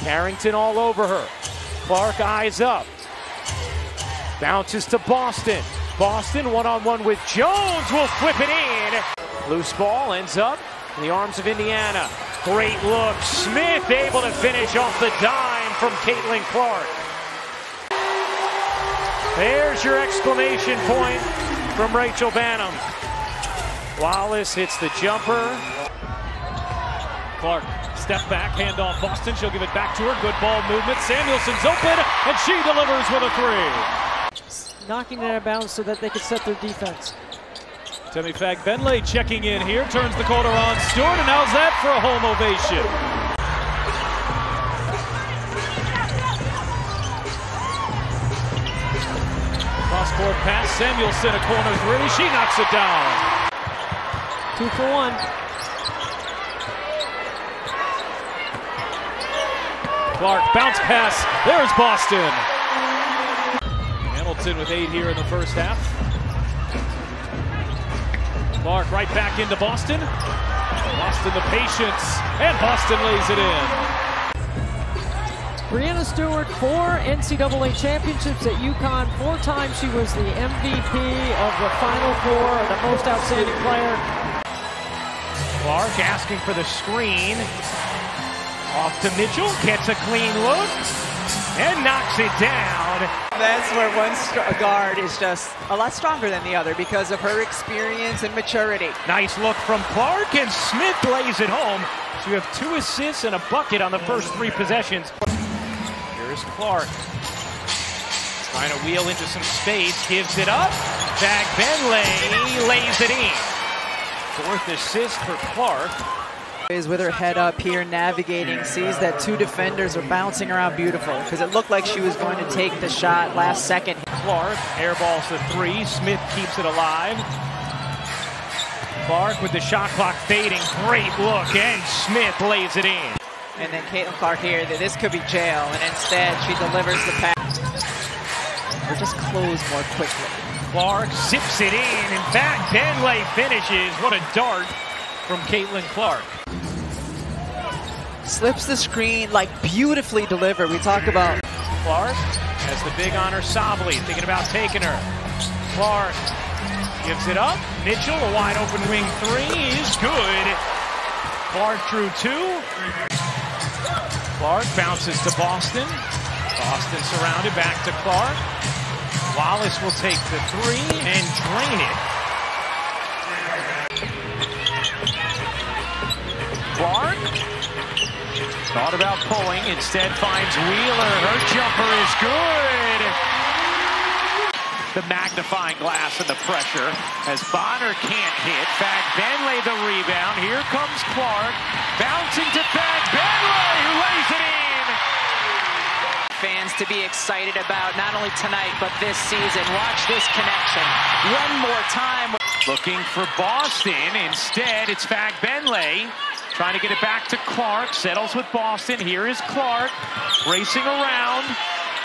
Carrington all over her. Clark eyes up. Bounces to Boston. Boston one-on-one with Jones, will flip it in. Loose ball ends up in the arms of Indiana. Great look. Smith able to finish off the dime from Caitlin Clark. There's your exclamation point from Rachel Banham. Wallace hits the jumper. Clark, step back, handoff Boston. She'll give it back to her. Good ball movement. Samuelson's open, and she delivers with a three. Knocking it out of bounds so that they could set their defense. Temi Fagbenle checking in here, turns the corner on Stewart, and how's that for a home ovation? Cross-court pass, Samuelson, a corner three, she knocks it down. 2 for 1. Clark, bounce pass, there's Boston. Hamilton with 8 here in the first half. Clark right back into Boston. Boston the patience, and Boston lays it in. Breanna Stewart, 4 NCAA championships at UConn. 4 times she was the MVP of the Final Four, the most outstanding player. Clark asking for the screen. Off to Mitchell, gets a clean look, and knocks it down. That's where one guard is just a lot stronger than the other because of her experience and maturity. Nice look from Clark, and Smith lays it home. So you have 2 assists and a bucket on the first 3 possessions. Here's Clark. Trying to wheel into some space, gives it up. Fagbenle lays it in. 4th assist for Clark. Is with her head up here navigating, sees that 2 defenders are bouncing around beautiful because it looked like she was going to take the shot last second. Clark airballs the 3. Smith keeps it alive. Clark with the shot clock fading. Great look, and Smith lays it in. And then Caitlin Clark here, this could be jail, and instead she delivers the pass. Or just close more quickly. Clark zips it in. In fact, Benley finishes. What a dart from Caitlin Clark. Slips the screen, like beautifully delivered. We talk about Clark has the big on her. Sably thinking about taking her. Clark gives it up. Mitchell, a wide open wing 3 is good. Clark drew 2. Clark bounces to Boston. Boston surrounded, back to Clark. Wallace will take the 3 and drain it. Clark thought about pulling, instead finds Wheeler. Her jumper is good. The magnifying glass and the pressure as Bonner can't hit. Fagbenle the rebound. Here comes Clark. Bouncing to Fagbenle, who lays it in. Fans to be excited about not only tonight but this season. Watch this connection one more time. Looking for Boston. Instead, it's Fagbenle. Trying to get it back to Clark, settles with Boston. Here is Clark, racing around.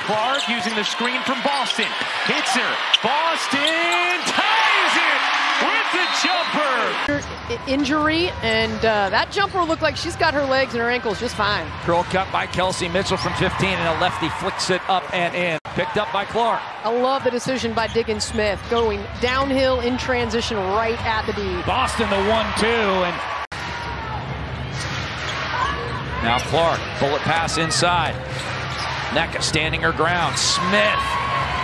Clark using the screen from Boston. Hits her. Boston ties it with the jumper. Injury, and that jumper looked like she's got her legs and her ankles just fine. Curl cut by Kelsey Mitchell from 15, and a lefty flicks it up and in. Picked up by Clark. I love the decision by Diggins Smith, going downhill in transition right at the D. Boston the 1-2, and now Clark, bullet pass inside. Nneka standing her ground. Smith,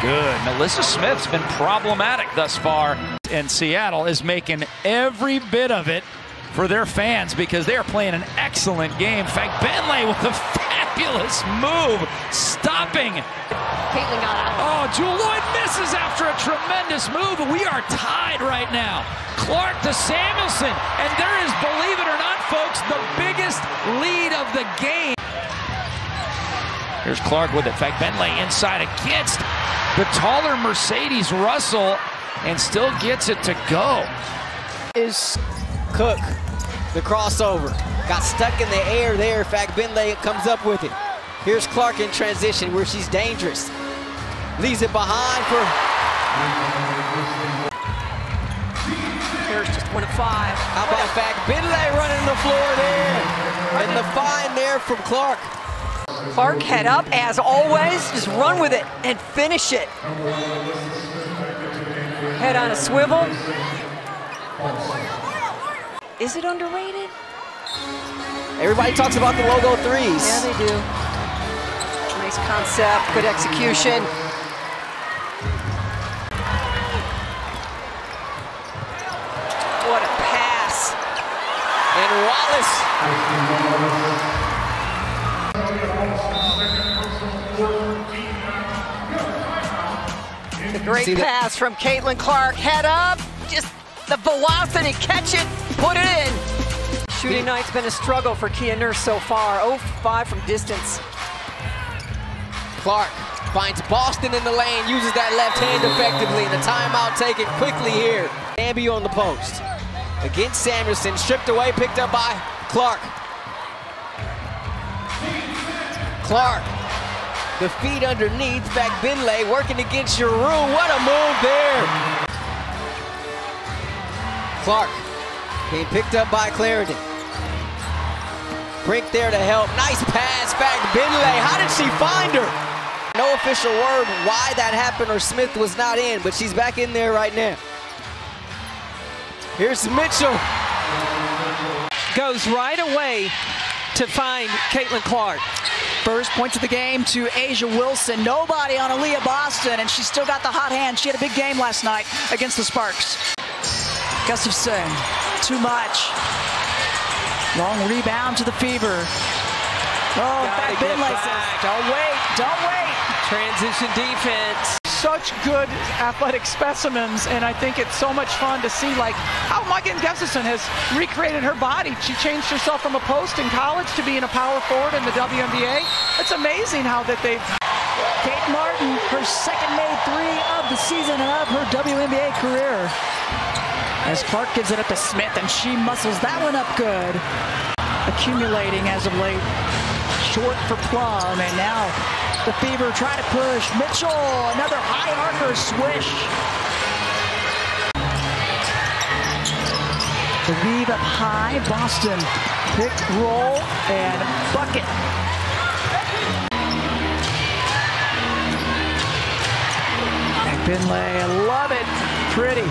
good. Melissa Smith's been problematic thus far. And Seattle is making every bit of it for their fans because they are playing an excellent game. Fagbenle with a fabulous move, stopping. Caitlin got out. Oh, Jewel Lloyd misses after a tremendous move. We are tied right now. Clark to Samuelson, and there is, believe it or not, folks, the biggest lead of the game. Here's Clark with it. Fagbenle inside against the taller Mercedes Russell, and still gets it to go. Is Cook, the crossover. Got stuck in the air there. Fagbenle comes up with it. Here's Clark in transition where she's dangerous. Leaves it behind for... Here's just 1 of 5. How about Fagbenle running the floor there? And the find there from Clark. Clark head up, as always. Just run with it and finish it. Head on a swivel. Is it underrated? Everybody talks about the logo threes. Yeah, they do. Nice concept, good execution. What a pass. And Wallace. The great pass from Caitlin Clark. Head up, just the velocity, catch it, put it in. Shooting night's been a struggle for Kia Nurse so far. 0-5 from distance. Clark finds Boston in the lane, uses that left hand effectively, and the timeout taken quickly here. Ambi on the post. Against Samuelson, stripped away, picked up by Clark. Clark, the feet underneath, Finlay working against your room. What a move there. Clark being picked up by Clarendon. Brink there to help. Nice pass, Finlay. How did she find her? No official word why that happened or Smith was not in, but she's back in there right now. Here's Mitchell. Goes right away to find Caitlin Clark. First points of the game to Asia Wilson. Nobody on Aaliyah Boston, and she's still got the hot hand. She had a big game last night against the Sparks. Gustafson, too much. Long rebound to the Fever. Oh, Finlay says, don't wait. Transition defense. Such good athletic specimens, and I think it's so much fun to see like how Megan Gustafson has recreated her body. She changed herself from a post in college to being a power forward in the WNBA. It's amazing how that they've... Kate Martin, her second made three of the season and of her WNBA career. As Clark gives it up to Smith, and she muscles that one up good. Accumulating as of late. Short for Plum, and now the Fever try to push. Mitchell, another high archer swish. The weave up high, Boston. Pick, roll, and bucket. Finlay, I love it. Pretty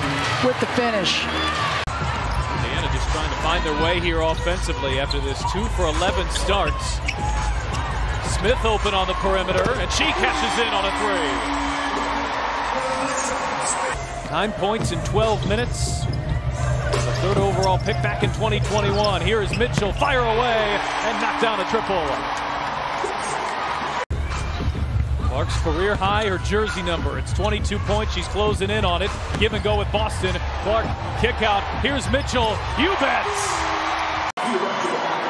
with the finish. Indiana just trying to find their way here offensively after this 2 for 11 starts. Smith open on the perimeter, and she catches in on a three. 9 points in 12 minutes. The third overall pick back in 2021. Here is Mitchell, fire away, and knock down a triple. Clark's career high, her jersey number. It's 22 points. She's closing in on it. Give and go with Boston. Clark, kick out. Here's Mitchell. You bet.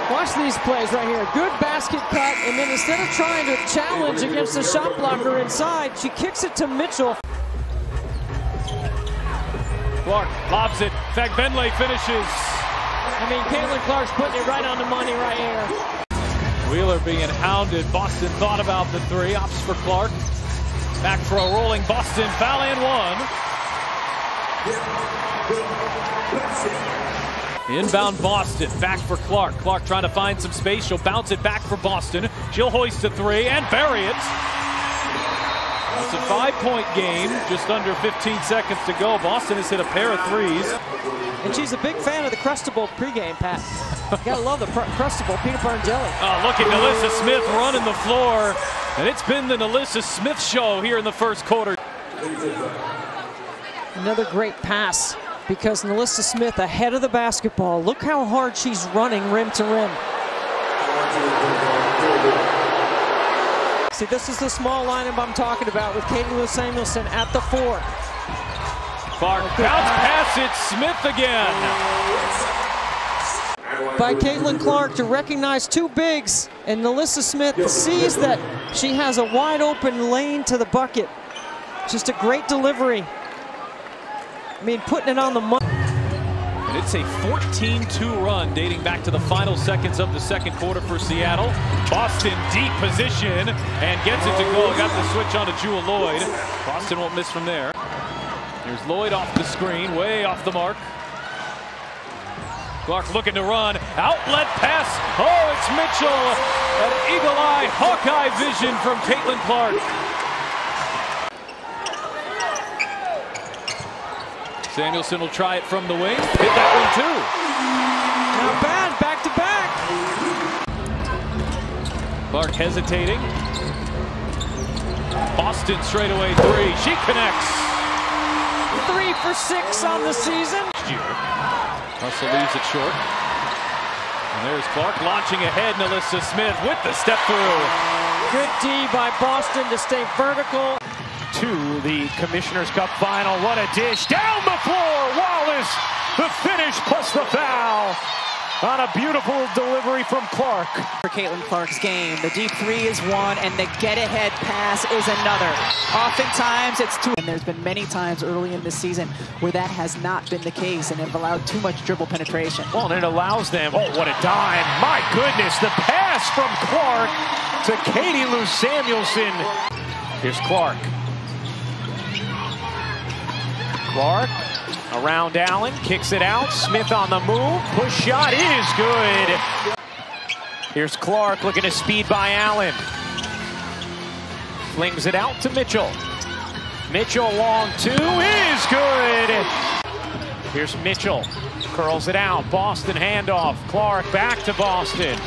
Watch these plays right here. Good basket cut, and then instead of trying to challenge against the shot blocker inside, she kicks it to Mitchell. Clark lobs it. Finlay finishes. I mean, Caitlin Clark's putting it right on the money right here. Wheeler being hounded. Boston thought about the three. Opts for Clark. Back for a rolling Boston. Foul and one. Inbound Boston. Back for Clark. Clark trying to find some space. She'll bounce it back for Boston. She'll hoist a three and bury it. It's a 5-point game. Just under 15 seconds to go. Boston has hit a pair of threes. And she's a big fan of the Crustable pregame, Pat. You gotta love the Crustable peanut butter and jelly. Oh, look at Nalissa Smith running the floor. And it's been the Nalissa Smith show here in the first quarter. Another great pass because Nalissa Smith ahead of the basketball. Look how hard she's running rim to rim. See, this is the small lineup I'm talking about with Caitlin Samuelson at the 4. Clark bounce pass it, Smith again. By Caitlin Clark to recognize two bigs, and Nalissa Smith sees that she has a wide open lane to the bucket. Just a great delivery. I mean, putting it on the money. And it's a 14-2 run dating back to the final seconds of the second quarter for Seattle. Boston deep position and gets it to go. Got the switch on to Jewel Lloyd. Boston won't miss from there. Here's Lloyd off the screen, way off the mark. Clark looking to run. Outlet pass. Oh, it's Mitchell. An eagle-eye, Hawkeye vision from Caitlin Clark. Samuelson will try it from the wing. Hit that one too. Not bad, back to back. Clark hesitating. Boston straightaway three. She connects. 3 for 6 on the season. Russell leaves it short. And there's Clark launching ahead. Alyssa Smith with the step through. Good D by Boston to stay vertical. To the Commissioner's Cup final. What a dish. Down the floor. Wallace, the finish plus the foul. On a beautiful delivery from Clark. For Caitlin Clark's game, the deep three is one, and the get-ahead pass is another. Oftentimes, it's two. And there's been many times early in this season where that has not been the case, and have allowed too much dribble penetration. Well, and it allows them. Oh, what a dime. My goodness, the pass from Clark to Katie Lou Samuelson. Here's Clark. Clark around Allen, kicks it out. Smith on the move. Push shot is good. Here's Clark looking to speed by Allen. Flings it out to Mitchell. Mitchell long two is good. Here's Mitchell. Curls it out. Boston handoff. Clark back to Boston.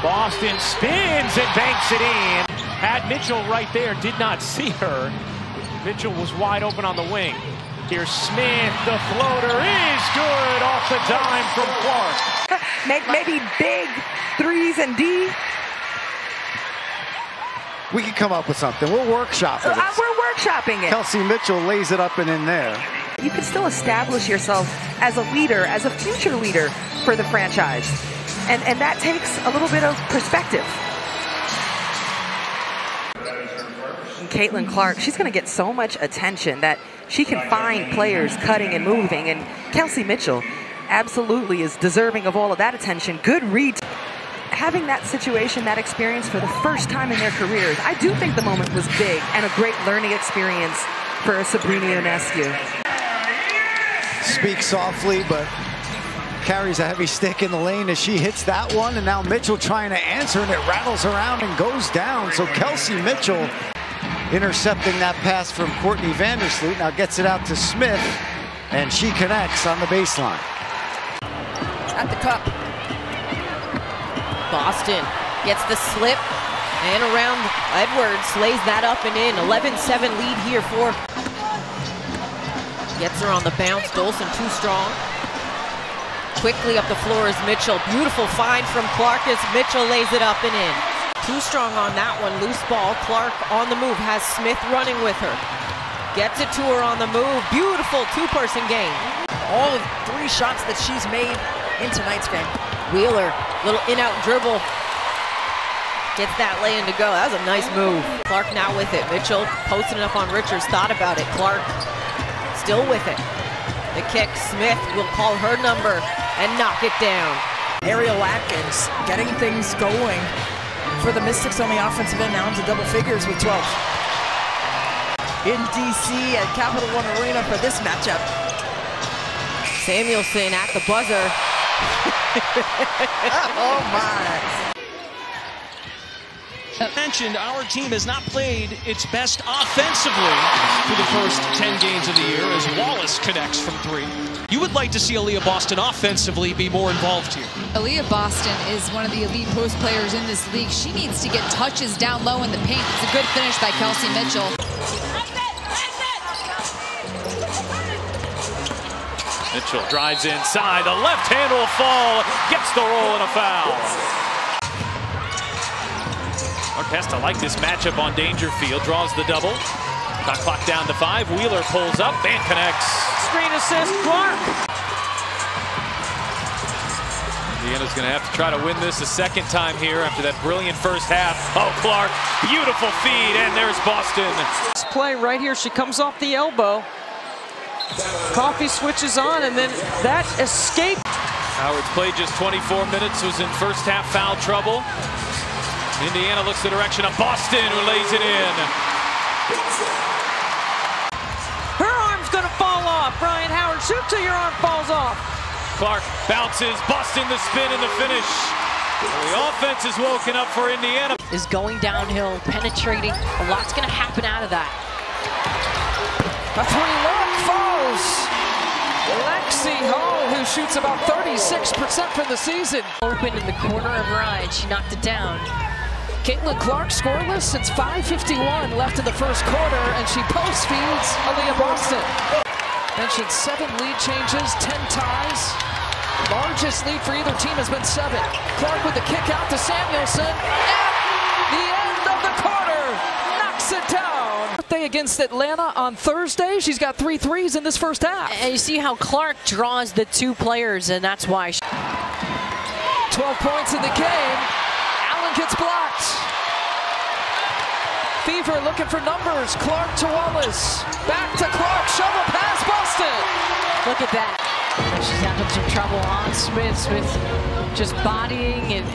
Boston spins and banks it in. Had Mitchell right there. Did not see her. Mitchell was wide open on the wing. Here's Smith, the floater is good off the dime from Clark. Maybe big threes and D. We can come up with something. We'll workshop it. We're workshopping it. Kelsey Mitchell lays it up and in there. You can still establish yourself as a leader, as a future leader for the franchise. And that takes a little bit of perspective. And Caitlin Clark, she's going to get so much attention that she can find players cutting and moving. And Kelsey Mitchell absolutely is deserving of all of that attention. Good read. Having that situation, that experience for the first time in their careers, I do think the moment was big and a great learning experience for Sabrina Ionescu. Speaks softly, but carries a heavy stick in the lane as she hits that one. And now Mitchell trying to answer, and it rattles around and goes down. So Kelsey Mitchell intercepting that pass from Courtney Vandersloot. Now gets it out to Smith, and she connects on the baseline. At the cup. Boston gets the slip and around Edwards, lays that up and in. 11-7 lead here for. Gets her on the bounce. Dolson too strong. Quickly up the floor is Mitchell. Beautiful find from Clark as Mitchell lays it up and in. Too strong on that one. Loose ball. Clark on the move. Has Smith running with her. Gets it to her on the move. Beautiful two-person game. All of 3 shots that she's made in tonight's game. Wheeler, little in-out dribble. Gets that lay-in to go. That was a nice move. Clark now with it. Mitchell posting it up on Richards. Thought about it. Clark still with it. The kick. Smith will call her number and knock it down. Ariel Atkins getting things going for the Mystics on the offensive end, now into double figures with 12. In DC at Capital One Arena for this matchup. Samuelson at the buzzer. Oh my. As mentioned, our team has not played its best offensively through the first 10 games of the year as Wallace connects from 3. You would like to see Aaliyah Boston offensively be more involved here. Aaliyah Boston is one of the elite post players in this league. She needs to get touches down low in the paint. It's a good finish by Kelsey Mitchell. Mitchell drives inside. The left hand will fall. Gets the roll and a foul. Clark has to like this matchup on Dangerfield. Draws the double. Got clock down to 5. Wheeler pulls up and connects. Screen assist, Clark. Indiana's going to have to try to win this a second time here after that brilliant first half. Oh, Clark, beautiful feed, and there's Boston. This play right here, she comes off the elbow. Coffey switches on, and then that escape. Howard's played just 24 minutes, was in first half foul trouble. Indiana looks the direction of Boston, who lays it in. Her arm's gonna fall off. Brian Howard, shoot till your arm falls off. Clark bounces, Boston the spin and the finish. Well, the offense is woken up for Indiana. Is going downhill, penetrating. A lot's going to happen out of that. A three-look falls. Lexi Hall, who shoots about 36% for the season. Open in the corner of her eye, and she knocked it down. Caitlin Clark scoreless since 5:51 left in the first quarter, and she post feeds Aaliyah Boston. Mentioned 7 lead changes, 10 ties. Largest lead for either team has been 7. Clark with the kick out to Samuelson. At the end of the quarter, knocks it down. Birthday against Atlanta on Thursday. She's got 3 threes in this first half. And you see how Clark draws the 2 players, and that's why. 12 points in the game. Allen gets blocked. Fever looking for numbers. Clark to Wallace. Back to Clark. Shovel pass, Boston. Look at that. She's having some trouble on Smith. Smith just bodying and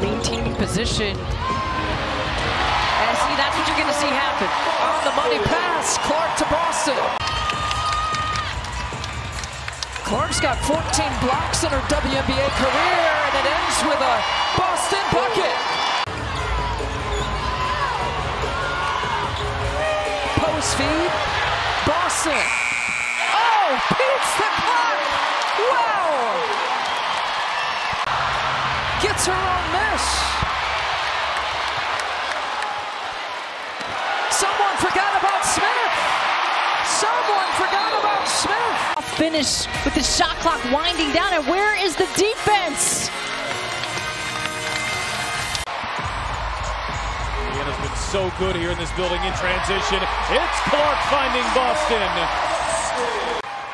maintaining position. And see, that's what you're going to see happen. On the money pass, Clark to Boston. Clark's got 14 blocks in her WNBA career, and it ends with a Boston bucket. Post feed, Boston. Oh, beats the clock. Wow. Gets her own miss. Someone forgot about Smith. Someone forgot about Smith. Finish with the shot clock winding down, and where is the defense? Indiana's been so good here in this building in transition. It's Clark finding Boston.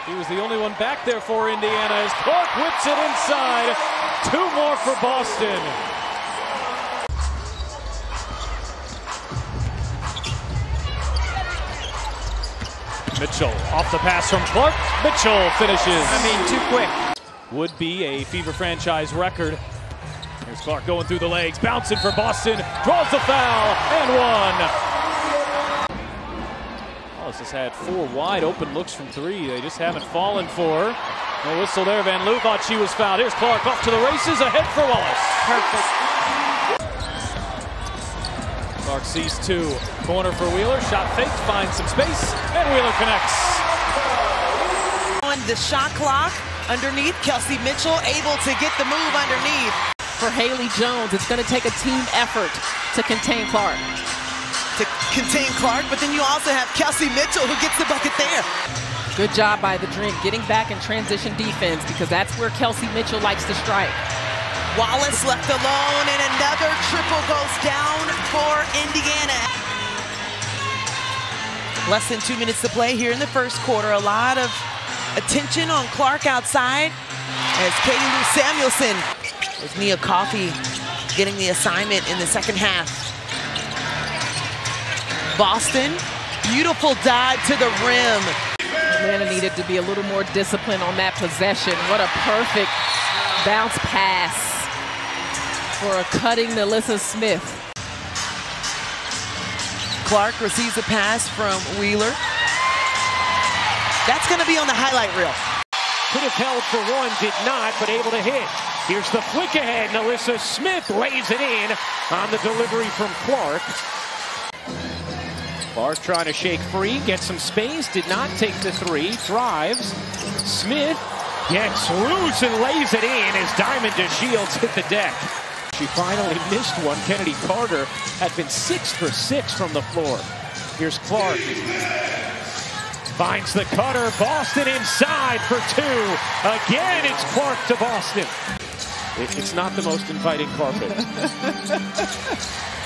He was the only one back there for Indiana as Clark whips it inside. 2 more for Boston. Mitchell off the pass from Clark. Mitchell finishes. Too quick. Would be a Fever franchise record. Here's Clark going through the legs, bouncing for Boston, draws the foul, and 1. Wallace has had 4 wide open looks from 3. They just haven't fallen for her. No whistle there. Van Loo thought she was fouled. Here's Clark off to the races, ahead for Wallace. Perfect. Clark sees 2. Corner for Wheeler. Shot faked, finds some space, and Wheeler connects. On the shot clock underneath, Kelsey Mitchell able to get the move underneath. For Haley Jones, it's going to take a team effort to contain Clark. But then you also have Kelsey Mitchell who gets the bucket there. Good job by the Dream getting back in transition defense, because that's where Kelsey Mitchell likes to strike. Wallace left alone, and another triple goes down for Indiana. Less than 2 minutes to play here in the first quarter. A lot of attention on Clark outside as Katie Lou Samuelson. With Nia Coffey getting the assignment in the second half. Boston, beautiful dive to the rim. Atlanta needed to be a little more disciplined on that possession. What a perfect bounce pass for a cutting Alyssa Smith. Clark receives a pass from Wheeler. That's going to be on the highlight reel. Could have held for 1, did not, but able to hit. Here's the flick ahead, and Alyssa Smith lays it in on the delivery from Clark. Clark trying to shake free, get some space, did not take the 3, drives. Smith gets loose and lays it in as Diamond DeShields hit the deck. She finally missed one. Kennedy Carter had been 6 for 6 from the floor. Here's Clark. Finds the cutter, Boston inside for 2. Again, it's Clark to Boston. It's not the most inviting carpet.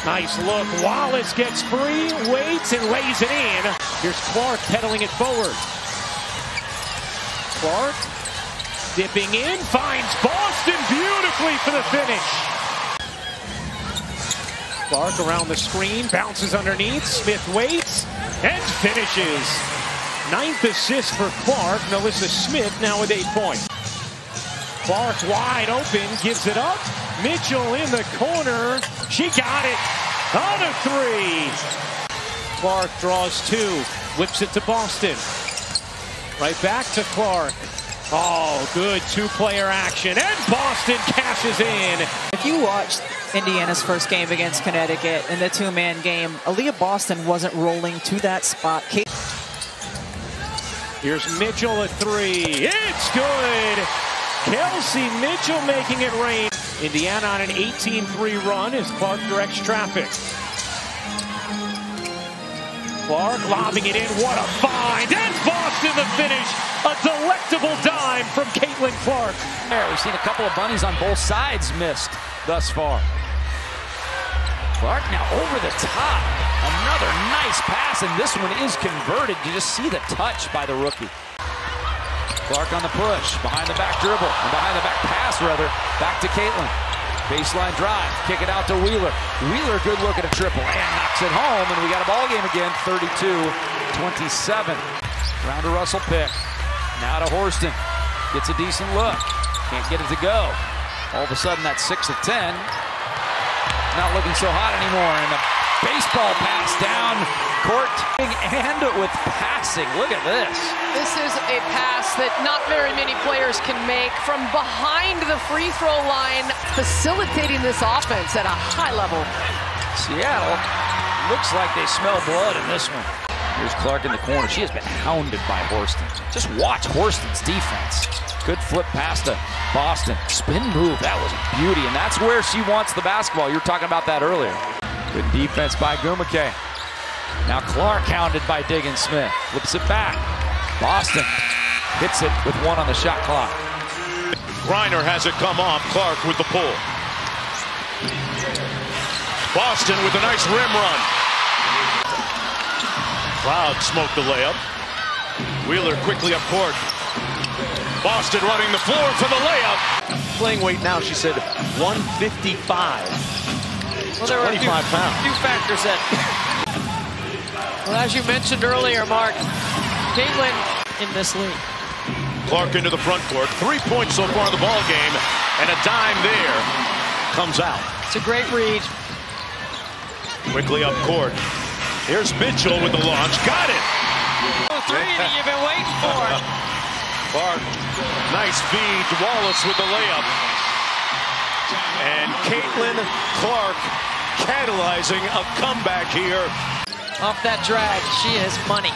Nice look, Wallace gets free, waits and lays it in. Here's Clark pedaling it forward. Clark dipping in, finds Boston beautifully for the finish. Clark around the screen, bounces underneath, Smith waits and finishes. 9th assist for Clark. Alyssa Smith now with 8 points. Clark wide open, gives it up. Mitchell in the corner. She got it. On a 3. Clark draws 2. Whips it to Boston. Right back to Clark. Oh, good two-player action, and Boston cashes in. If you watched Indiana's first game against Connecticut in the two-man game, Aaliyah Boston wasn't rolling to that spot. Here's Mitchell at three. It's good. Kelsey Mitchell making it rain. Indiana on an 18-3 run as Clark directs traffic. Clark lobbing it in. What a find. And Boston the finish. A delectable dime from Caitlin Clark. There, we've seen a couple of bunnies on both sides missed thus far. Clark now over the top. Another nice pass, and this one is converted. You just see the touch by the rookie. Clark on the push, behind the back dribble, and behind the back pass, rather. Back to Caitlin. Baseline drive, kick it out to Wheeler. Wheeler, good look at a triple, and knocks it home, and we got a ball game again, 32-27. Round to Russell pick. Now to Horston. Gets a decent look. Can't get it to go. All of a sudden, that's 6 of 10. Not looking so hot anymore, and a baseball pass down court and with passing. Look at this. This is a pass that not very many players can make from behind the free throw line, facilitating this offense at a high level. Seattle looks like they smell blood in this one. Here's Clark in the corner. She has been hounded by Horston. Just watch Horston's defense. Good flip pass to Boston. Spin move, that was a beauty, and that's where she wants the basketball. You were talking about that earlier. Good defense by Gumake. Now Clark hounded by Diggins Smith. Flips it back. Boston hits it with 1 on the shot clock. Griner has it come off. Clark with the pull. Boston with a nice rim run. Cloud smoked the layup. Wheeler quickly up court. Boston running the floor for the layup. Playing weight now, she said 155. Well, there were 25 pounds. Few factors that. Well, as you mentioned earlier, Mark, Caitlin in this league. Clark into the front court. 3 points so far in the ball game, and a dime there comes out. It's a great read. Quickly up court. Here's Mitchell with the launch. Got it. Three that you've been waiting for. Clark, nice feed to Wallace with the layup. And Caitlin Clark catalyzing a comeback here. Off that drag, she is money.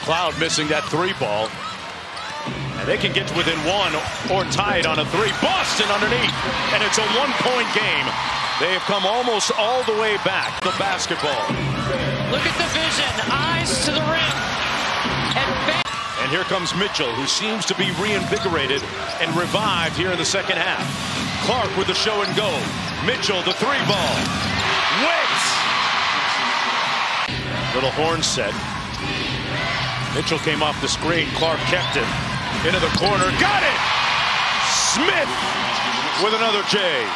Cloud missing that 3 ball. And they can get to within 1 or tie it on a 3. Boston underneath, and it's a 1-point game. They have come almost all the way back. The basketball. Look at the vision, eyes to the rim. And here comes Mitchell, who seems to be reinvigorated and revived here in the second half. Clark with the show and go. Mitchell, the 3 ball. Wait! Little horn set. Mitchell came off the screen. Clark kept it. Into the corner. Got it! Smith with another J.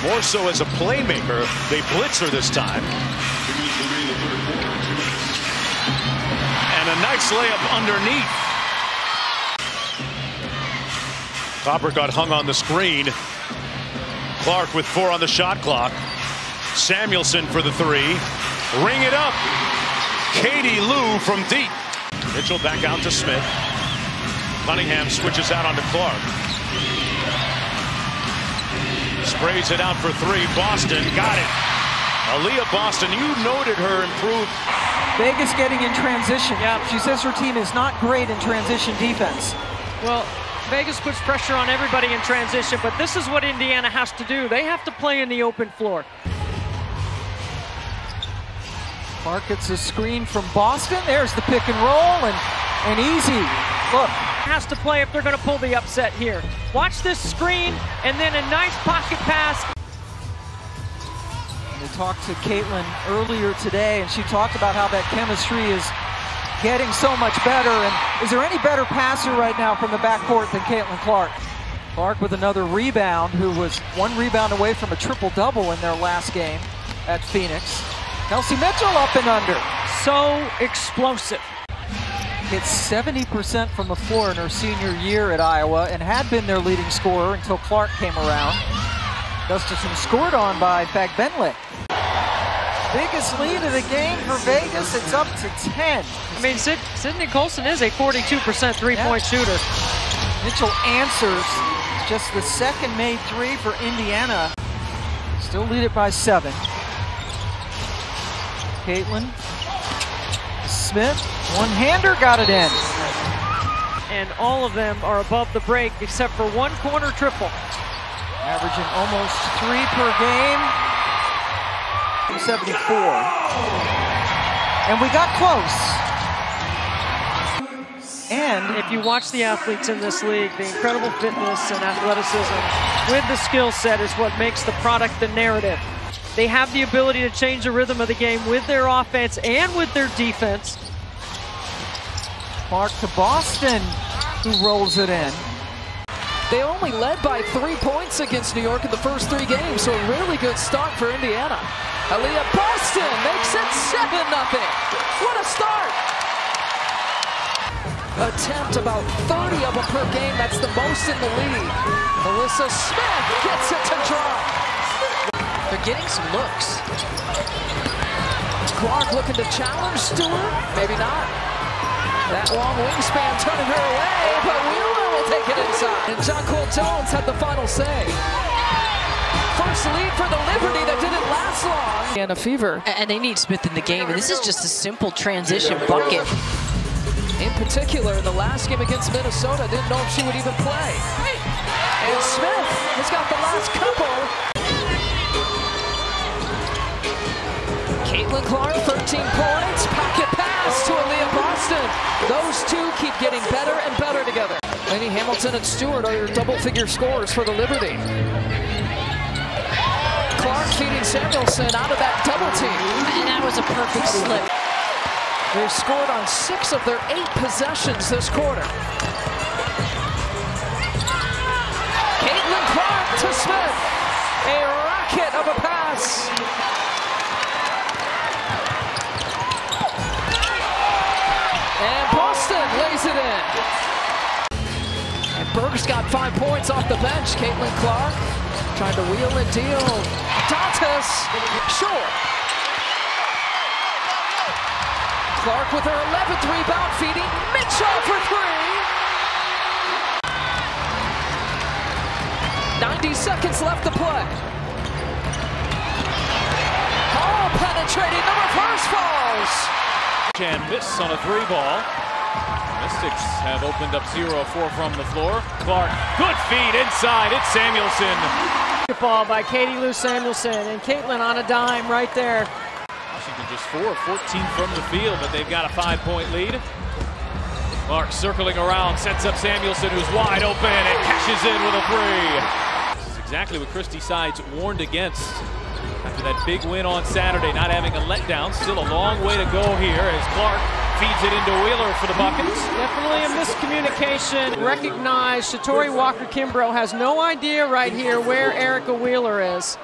More so as a playmaker. They blitz her this time. And a nice layup underneath. Copper got hung on the screen. Clark with 4 on the shot clock. Samuelson for the 3. Ring it up. Katie Lou from deep. Mitchell back out to Smith. Cunningham switches out onto Clark. Sprays it out for 3. Boston got it. Aaliyah Boston, you noted her improve. Vegas getting in transition. Yeah, she says her team is not great in transition defense. Well, Vegas puts pressure on everybody in transition, but this is what Indiana has to do. They have to play in the open floor. Clark gets a screen from Boston. There's the pick and roll, and easy. Look. Has to play if they're going to pull the upset here. Watch this screen, and then a nice pocket pass. We talked to Caitlin earlier today, and she talked about how that chemistry is getting so much better. And is there any better passer right now from the backcourt than Caitlin Clark? Clark with another rebound, who was 1 rebound away from a triple-double in their last game at Phoenix. Kelsey Mitchell up and under. So explosive. Hit 70% from the floor in her senior year at Iowa and had been their leading scorer until Clark came around. Gustafson scored on by Fagbenle. Biggest lead of the game for Vegas. It's up to 10. I mean, Sydney Colson is a 42% three-point shooter. Mitchell answers. Just the second made three for Indiana. Still lead it by 7. Caitlin Smith, one-hander, got it in. And all of them are above the break except for one corner triple. Averaging almost 3 per game. 74. And we got close. And if you watch the athletes in this league, the incredible fitness and athleticism with the skill set is what makes the product the narrative. They have the ability to change the rhythm of the game with their offense and with their defense. Clark to Boston, who rolls it in. They only led by 3 points against New York in the first 3 games, so a really good start for Indiana. Aaliyah Boston makes it 7-0. What a start! Attempt about 30 of them per game. That's the most in the league. Melissa Smith gets it to drop. They're getting some looks. Clark looking to challenge Stewart. Maybe not. That long wingspan turning her away, but Wheeler will take it inside. And Jonquil Jones had the final say. First lead for the Liberty that didn't last long. And a fever. And they need Smith in the game, and this is just a simple transition bucket. In particular, in the last game against Minnesota, didn't know if she would even play. And Smith has got the last couple. Caitlin Clark, 13 points. Pocket pass to Aaliyah Boston. Those two keep getting better and better together. Lainey Hamilton and Stewart are your double-figure scorers for the Liberty. Clark feeding Samuelson out of that double team. And that was a perfect slip. They've scored on 6 of their 8 possessions this quarter. Caitlin Clark to Smith. A rocket of a pass. And Boston lays it in. And Berg's got 5 points off the bench. Caitlin Clark trying to wheel and deal. Dantas, short. Clark with her 11th rebound, feeding Mitchell for 3. 90 seconds left to play. Hall penetrating, the reverse falls. Can miss on a 3 ball. Mystics have opened up 0-4 from the floor. Clark, good feed inside, it's Samuelson. Good ball by Katie Lou Samuelson, and Caitlin on a dime right there. Washington just 4 of 14 from the field, but they've got a 5-point lead. Clark circling around, sets up Samuelson, who's wide open, and cashes in with a 3. This is exactly what Christy Sides warned against after that big win on Saturday, not having a letdown. Still a long way to go here as Clark feeds it into Wheeler for the buckets. Definitely a miscommunication. Recognize Shatori Walker-Kimbrough has no idea right here where Erica Wheeler is.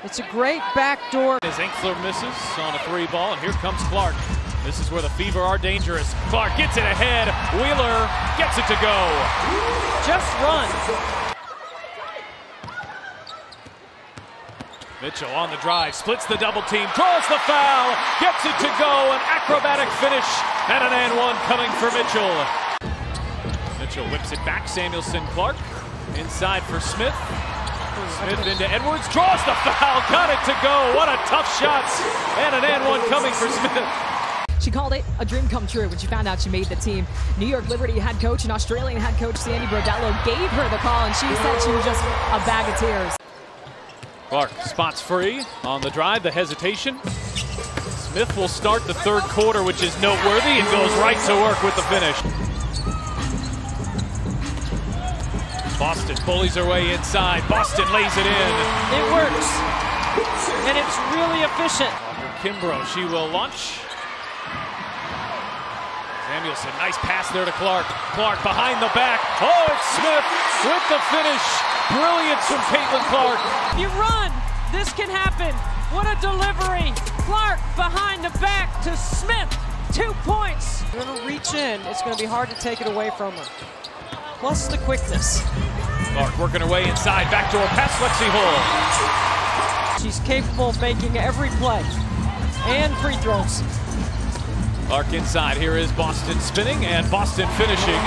It's a great backdoor. As Enkler misses on a 3 ball, and here comes Clark. This is where the Fever are dangerous. Clark gets it ahead. Wheeler gets it to go. Just run. Mitchell on the drive, splits the double team, draws the foul, gets it to go. An acrobatic finish and an and one coming for Mitchell. Mitchell whips it back. Samuelson, Clark inside for Smith. Smith into Edwards, draws the foul, got it to go. What a tough shot. And an and one coming for Smith. She called it a dream come true when she found out she made the team. New York Liberty head coach and Australian head coach Sandy Brodello gave her the call, and she said she was just a bag of tears. Clark spots free on the drive, the hesitation. Smith will start the 3rd quarter, which is noteworthy, and goes right to work with the finish. Boston bullies her way inside. Boston lays it in. It works, and it's really efficient. Kimbrough, she will launch. Samuelson, nice pass there to Clark. Clark behind the back. Oh, it's Smith with the finish. Brilliance from Caitlin Clark. You run, this can happen. What a delivery. Clark behind the back to Smith. 2 points. You're gonna reach in. It's gonna be hard to take it away from her. Plus the quickness. Clark working her way inside, backdoor pass, Lexi Hull. She's capable of making every play and free throws. Clark inside, here is Boston spinning and Boston finishing.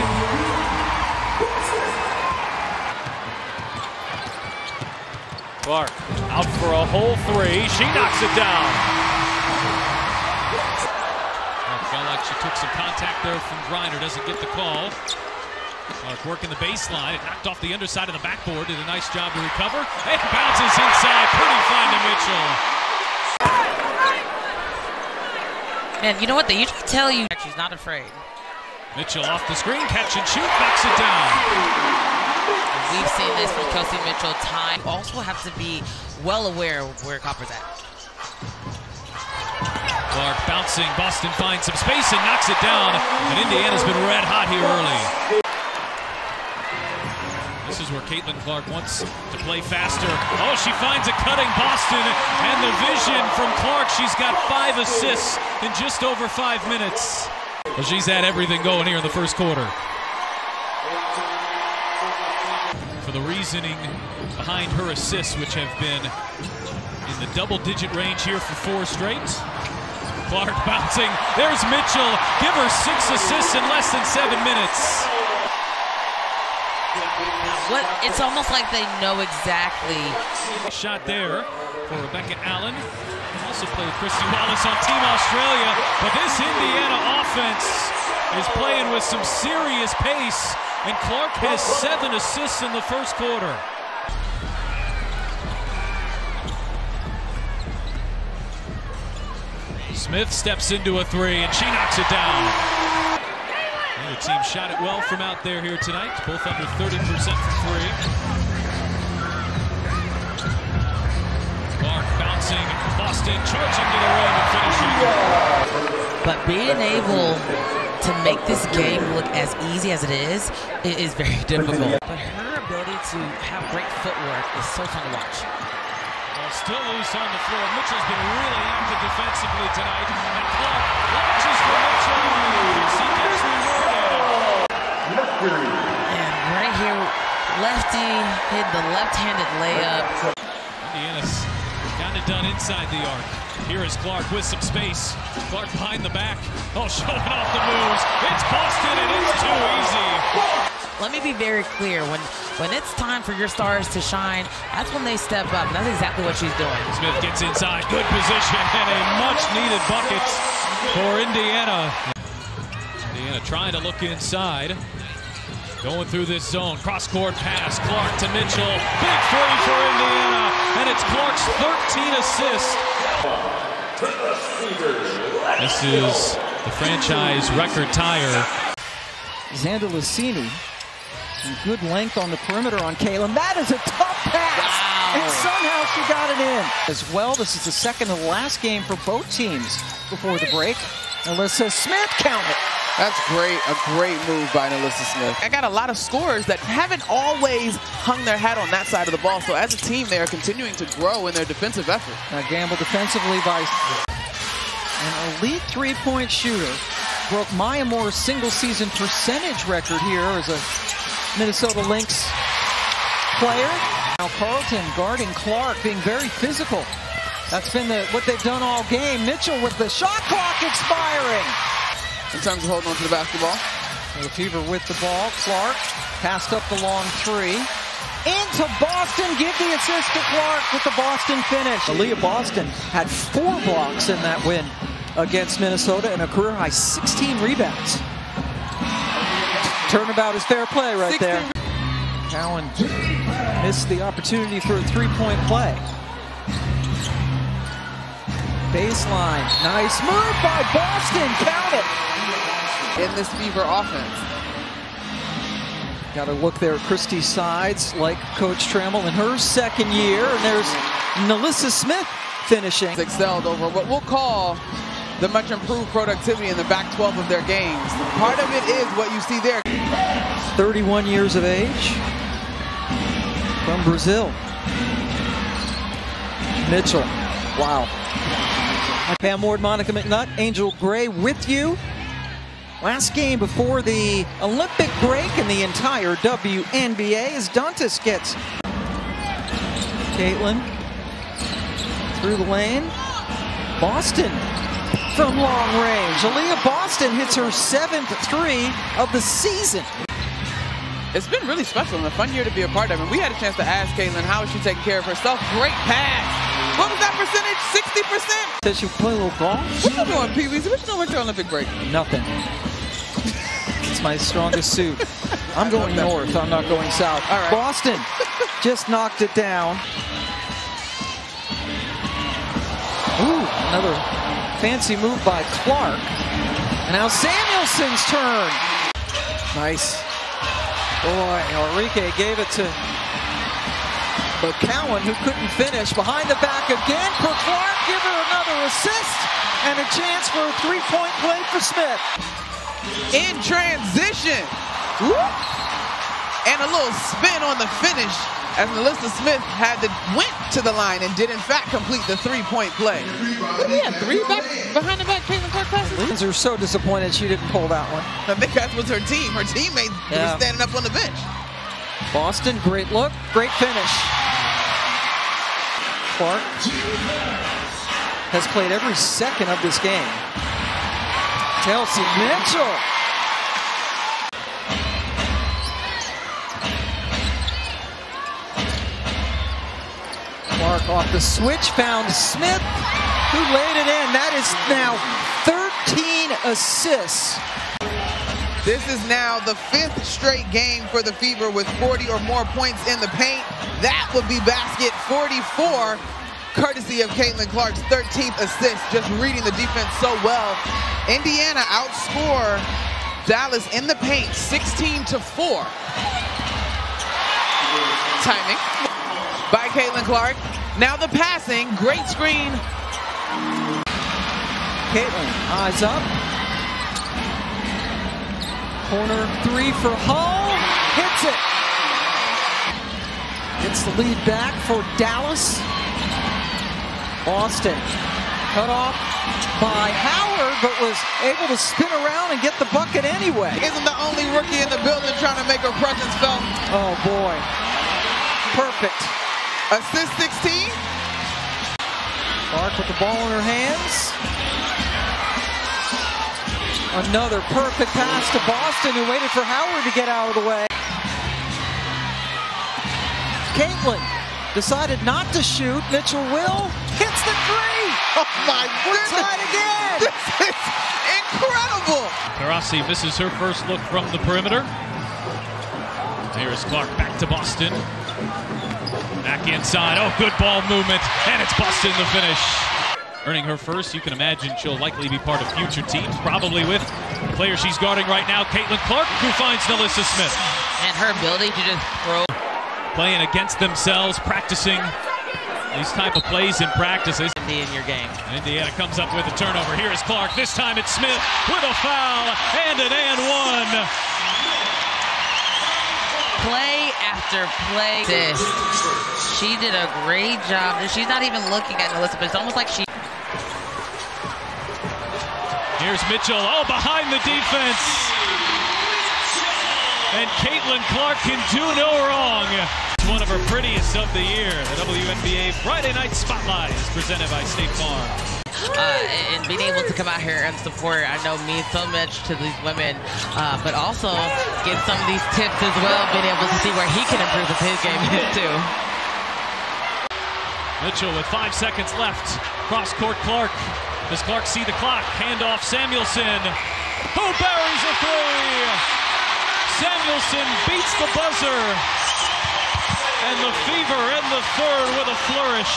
Clark out for a whole three. She knocks it down. Felt like she took some contact there from Griner. Doesn't get the call. Clark working the baseline. It knocked off the underside of the backboard. Did a nice job to recover. And bounces inside. Pretty fine to Mitchell. Man, you know what? They usually tell you she's not afraid. Mitchell off the screen. Catch and shoot. Knocks it down. We've seen this from Kelsey Mitchell time. You also have to be well aware of where Copper's at. Clark bouncing. Boston finds some space and knocks it down. And Indiana's been red hot here early. This is where Caitlin Clark wants to play faster. Oh, she finds a cutting Boston. And the vision from Clark. She's got 5 assists in just over 5 minutes. Well, she's had everything going here in the first quarter. For the reasoning behind her assists, which have been in the double-digit range here for 4 straight. Clark bouncing. There's Mitchell. Give her 6 assists in less than 7 minutes. It's almost like they know exactly. Shot there for Rebecca Allen. Also played with Christy Wallace on Team Australia. But this Indiana offense is playing with some serious pace. And Clark has 7 assists in the first quarter. Smith steps into a 3 and she knocks it down. The team shot it well from out there here tonight. Both under 30% from 3. Clark bouncing. Boston charging to the rim and finishing. But being able to make this game look as easy as it is very difficult. But her ability to have great footwork is so fun to watch. Still loose on the floor. Mitchell's been really active defensively tonight. And Clark launches for Mitchell. She gets rewarded. And right here, lefty hit the left-handed layup. Indiana's got it done inside the arc. Here is Clark with some space. Clark behind the back. Oh, showing off the moves. It's Boston and it's too easy. Let me be very clear. When it's time for your stars to shine, that's when they step up. And that's exactly what she's doing. Smith gets inside. Good position and a much-needed bucket for Indiana. Indiana trying to look inside. Going through this zone. Cross-court pass. Clark to Mitchell. Big 3 for Indiana. And it's Clark's 13 assists. This is the franchise record tire. Xander Lucini. Some good length on the perimeter on Caitlin. That is a tough pass. Wow. And somehow she got it in. As well, this is the second to the last game for both teams before the break. Alyssa Smith, count it. That's great. A great move by Alyssa Smith. I got a lot of scorers that haven't always hung their hat on that side of the ball. So as a team, they are continuing to grow in their defensive effort. Gamble defensively by an elite three-point shooter. Broke Maya Moore's single-season percentage record here as a Minnesota Lynx player. Now Carlton guarding Clark, being very physical. That's been what they've done all game. Mitchell with the shot clock expiring. In terms of holding on to the basketball. The Fever with the ball. Clark passed up the long 3. Into Boston. Give the assist to Clark with the Boston finish. Aaliyah Boston had 4 blocks in that win against Minnesota and a career-high 16 rebounds. Turnabout is fair play right there. Cowan missed the opportunity for a 3-point play. Baseline, nice move by Boston, count it. In this Fever offense. Got to look there at Christy's sides, like Coach Trammell in her second year, and there's Alyssa Smith finishing. Excelled over what we'll call the much improved productivity in the back 12 of their games. Part of it is what you see there. 31 years of age from Brazil. Mitchell, wow. Pam Ward, Monica McNutt, Angel Gray with you. Last game before the Olympic break in the entire WNBA as Dantas gets Caitlin through the lane. Boston from long range. Aaliyah Boston hits her 7th 3 of the season. It's been really special and a fun year to be a part of. And we had a chance to ask Caitlin how is she taking care of herself. Great pass. What was that percentage? 60%? Says she play a little golf. What you doing, Pee-wees? What you doing with your Olympic break? Nothing. It's my strongest suit. I'm going north. I'm not going south. All right. Boston just knocked it down. Ooh, another fancy move by Clark. And now Samuelson's turn. Nice. Boy, Enrique gave it to McCowan, who couldn't finish. Behind the back again for Clark. Give her another assist. And a chance for a three-point play for Smith. In transition. Woo! And a little spin on the finish as Melissa Smith went to the line and did in fact complete the three-point play. Yeah, three behind the back Caitlin Clark passes. Lions are so disappointed she didn't pull that one. I think that was her team. Her teammate was standing up on the bench. Boston, great look, great finish. Clark has played every second of this game. Kelsey Mitchell. Clark off the switch, found Smith, who laid it in. That is now 13 assists. This is now the 5th straight game for the Fever with 40 or more points in the paint. That would be basket 44, courtesy of Caitlin Clark's 13th assist, just reading the defense so well. Indiana outscore Dallas in the paint 16-4. Timing by Caitlin Clark. Now the passing, great screen. Caitlin, eyes up. Corner three for Hull, hits it. Gets the lead back for Dallas. Boston cut off by Howard, but was able to spin around and get the bucket anyway. Isn't the only rookie in the building trying to make her presence felt? Oh boy, perfect. Assist 16. Clark with the ball in her hands. Another perfect pass to Boston, who waited for Howard to get out of the way. Caitlin decided not to shoot. Mitchell will. Hits the three. Oh my goodness. We're tied again. This is incredible. Taurasi misses her first look from the perimeter. Here's Clark back to Boston. Back inside. Oh, good ball movement. And it's Boston the finish. Earning her first, you can imagine she'll likely be part of future teams, probably with the player she's guarding right now, Caitlin Clark, who finds Melissa Smith. And her ability to just throw. Playing against themselves, practicing these type of plays in practices. In your game. Indiana comes up with a turnover. Here is Clark. This time it's Smith with a foul and an and one. Play after play. She did a great job. She's not even looking at Melissa, but it's almost like she. Here's Mitchell, oh, behind the defense. And Caitlin Clark can do no wrong. It's one of her prettiest of the year. The WNBA Friday Night Spotlight is presented by State Farm. And being able to come out here and support, I know, means so much to these women, but also get some of these tips as well, being able to see where he can improve his game too. Mitchell with 5 seconds left. Cross court Clark. Does Clark see the clock? Handoff Samuelson. Who buries a three? Samuelson beats the buzzer. And the Fever end the third with a flourish.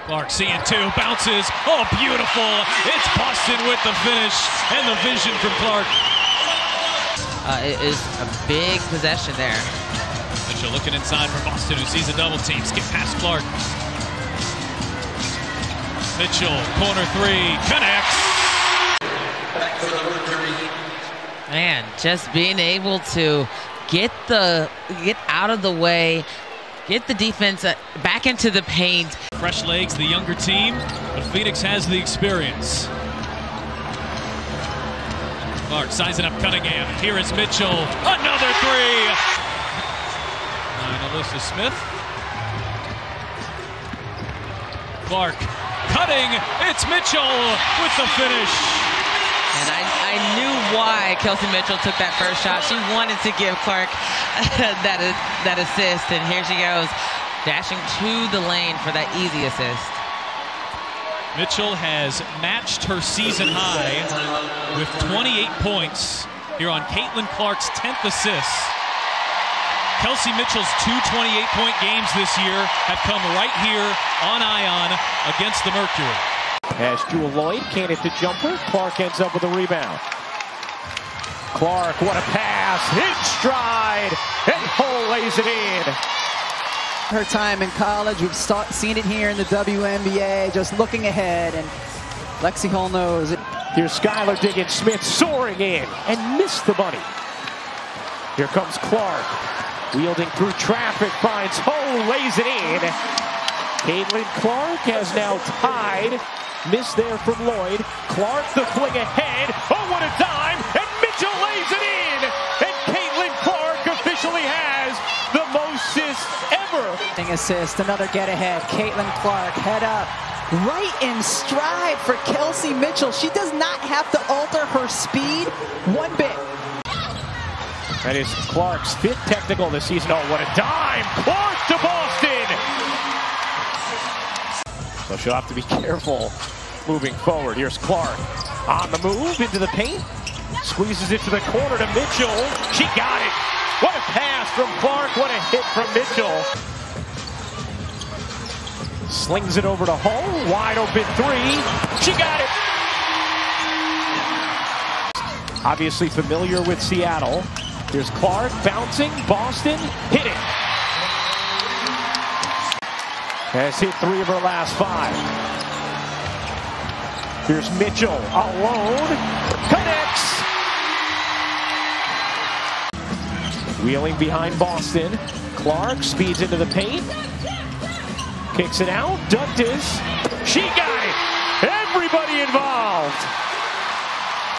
Clark seeing two, bounces. Oh, beautiful. It's Boston with the finish and the vision from Clark. It is a big possession there. Mitchell looking inside for Boston, who sees a double team. Skip past Clark. Mitchell, corner three, connects. Man, just being able to get out of the way, get the defense back into the paint. Fresh legs, the younger team, but Phoenix has the experience. Clark sizing up Cunningham. Here is Mitchell. Another three. Melissa Smith. Clark cutting. It's Mitchell with the finish. And I knew why Kelsey Mitchell took that first shot. She wanted to give Clark that assist, and here she goes, dashing to the lane for that easy assist. Mitchell has matched her season high with 28 points here on Caitlin Clark's 10th assist. Kelsey Mitchell's 2 28-point games this year have come right here on Ion against the Mercury. As Jewel Lloyd can't hit the jumper, Clark ends up with a rebound. Clark, what a pass, hit stride, and Hull lays it in. Her time in college, we've seen it here in the WNBA, just looking ahead, and Lexi Hull knows it. Here's Skylar Diggins-Smith soaring in and missed the bunny. Here comes Clark, wielding through traffic, finds Hull, lays it in. Caitlin Clark has now tied. Miss there from Lloyd. Clark the fling ahead. Oh, what a dime! And Mitchell lays it in! And Caitlin Clark officially has the most assists ever. Assist, another get ahead. Caitlin Clark, head up. Right in stride for Kelsey Mitchell. She does not have to alter her speed one bit. That is Clark's 5th technical this season. Oh, what a dime! Clark to Boston! So she'll have to be careful moving forward. Here's Clark on the move into the paint. Squeezes it to the corner to Mitchell. She got it. What a pass from Clark. What a hit from Mitchell. Slings it over to Hull. Wide open 3. She got it. Obviously familiar with Seattle. Here's Clark bouncing. Boston hitting. Has hit 3 of her last 5. Here's Mitchell alone. Connects. Wheeling behind Boston. Clark speeds into the paint. Kicks it out. Dunked is.